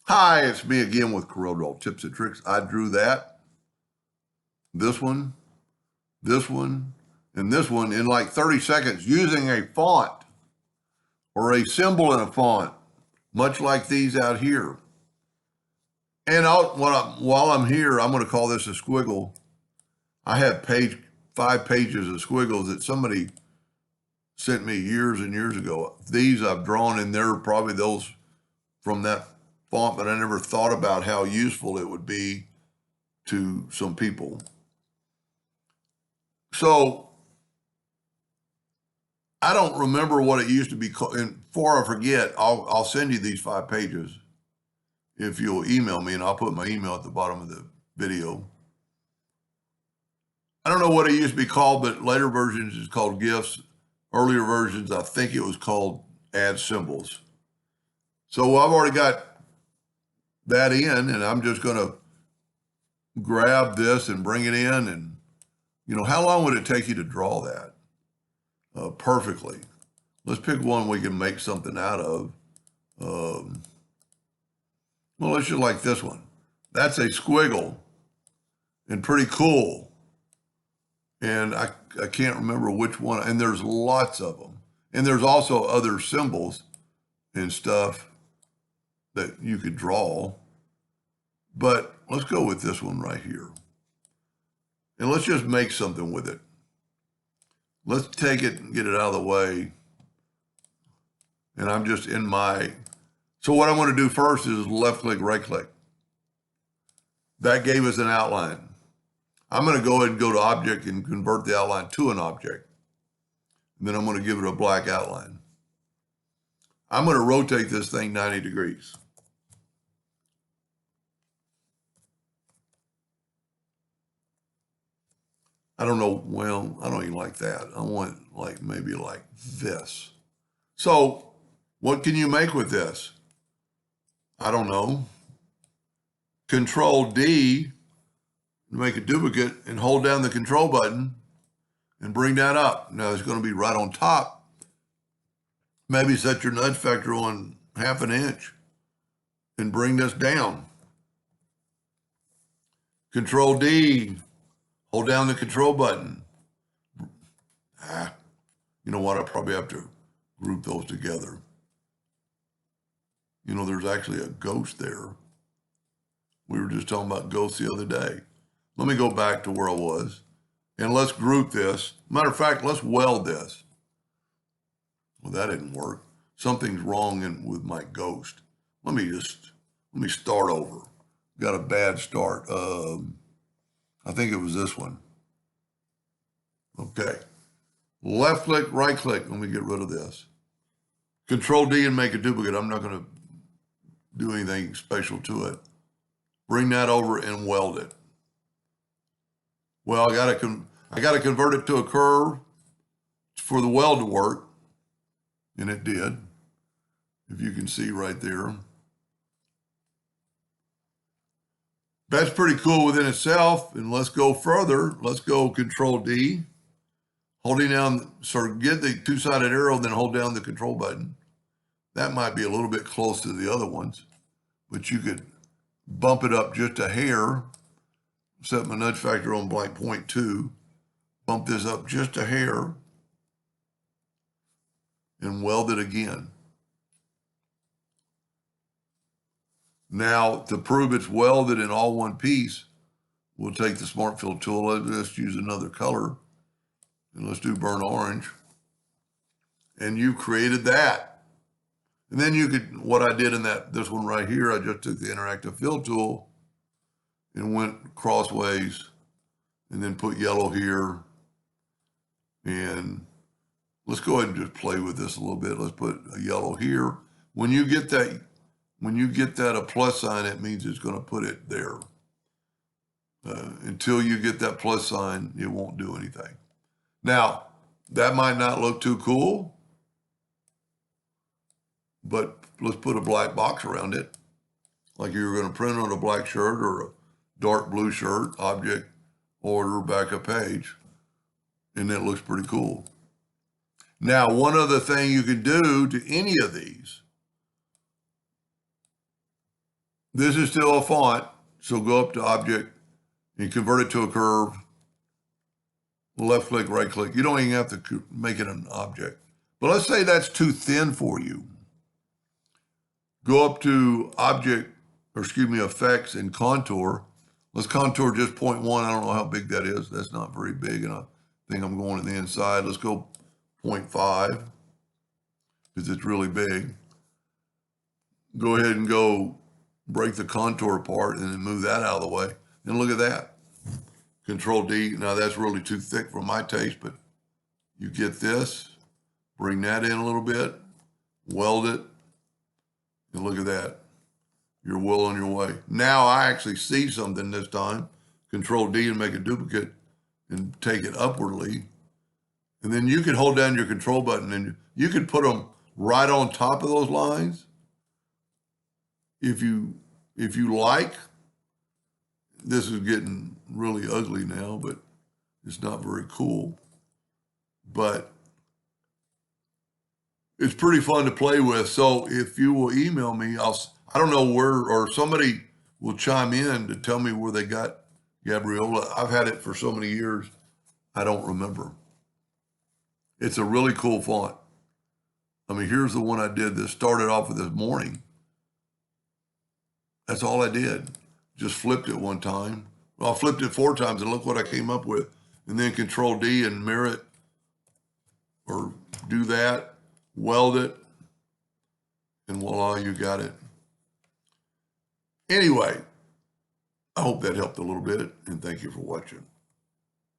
Hi, it's me again with Corel Tips and Tricks. I drew that, this one, and this one in like 30 seconds using a font or a symbol in a font, much like these out here. And while I'm here, I'm going to call this a squiggle. I have 5 pages of squiggles that somebody sent me years and years ago. These I've drawn, and they're probably those from that font, but I never thought about how useful it would be to some people. So I don't remember what it used to be called. And before I forget, I'll send you these 5 pages if you'll email me, and I'll put my email at the bottom of the video. I don't know what it used to be called, but later versions is called GIFs. Earlier versions, I think it was called add symbols. So I've already got that in, and I'm just going to grab this and bring it in. And, how long would it take you to draw that perfectly? Let's pick one we can make something out of. Well, let's just like this one. That's a squiggle and pretty cool. And I can't remember which one. And there's lots of them. And there's also other symbols and stuff that you could draw. But let's go with this one right here. And let's just make something with it. Let's take it and get it out of the way. And I'm just in my, so what I'm going to do first is left click, right click. That gave us an outline. I'm going to go ahead and go to object and convert the outline to an object. And then I'm going to give it a black outline. I'm going to rotate this thing 90 degrees. I don't know, well, I don't even like that. I want maybe like this. So what can you make with this? I don't know. Control D to make a duplicate and hold down the control button and bring that up. Now it's going to be right on top. Maybe set your nudge factor on 1/2 inch and bring this down. Control D, hold down the control button. You know what? I probably have to group those together. There's actually a ghost there. We were just talking about ghosts the other day. Let me go back to where I was, and let's group this. Matter of fact, let's weld this. Well, that didn't work. Something's wrong with my ghost. Let me start over. Got a bad start. I think it was this one. Okay. Left click, right click. Let me get rid of this. Control D and make a duplicate. I'm not going to do anything special to it. Bring that over and weld it. Well, I got to convert it to a curve for the weld to work, and it did. If you can see right there. That's pretty cool within itself. And let's go further. Let's go Control D. Holding down, get the 2-sided arrow, then hold down the control button. That might be a little bit close to the other ones, but you could bump it up just a hair. Set my nudge factor on blank 0.2. Bump this up just a hair and weld it again. Now, to prove it's welded in all one piece, we'll take the Smart Fill tool. Let's use another color. And let's do burnt orange. And you created that. And then you could, what I did in this one right here, I just took the interactive fill tool and went crossways and then put yellow here. And let's go ahead and just play with this a little bit. Let's put a yellow here. When you get that a plus sign, it means it's going to put it there. Until you get that plus sign, it won't do anything. Now, that might not look too cool, but let's put a black box around it, like you were going to print on a black shirt or a dark blue shirt, object, order, backup page, and it looks pretty cool. Now, one other thing you can do to any of these This is still a font, so go up to Object and convert it to a curve. Left click, right click. You don't even have to make it an object. But let's say that's too thin for you. Go up to Effects and Contour. Let's contour just 0.1. I don't know how big that is. That's not very big, and I think I'm going to the inside. Let's go 0.5 because it's really big. Go ahead and go break the contour apart and then move that out of the way. And look at that. Control D. Now that's really too thick for my taste, but you get this, bring that in a little bit, weld it, and look at that. You're well on your way. Now I actually see something this time. Control D and make a duplicate and take it upwardly. And then you can hold down your control button and you could put them right on top of those lines. If you like. This is getting really ugly now, but it's not very cool. But it's pretty fun to play with. So if you will email me, I don't know where, or somebody will chime in to tell me where they got Gabriola. I've had it for so many years, I don't remember. It's a really cool font. I mean, here's the one I did that started off with this morning. That's all I did. Just flipped it one time. Well, I flipped it 4 times and look what I came up with. And then Control D and mirror it or do that, weld it, and voila, you got it. Anyway, I hope that helped a little bit, and thank you for watching.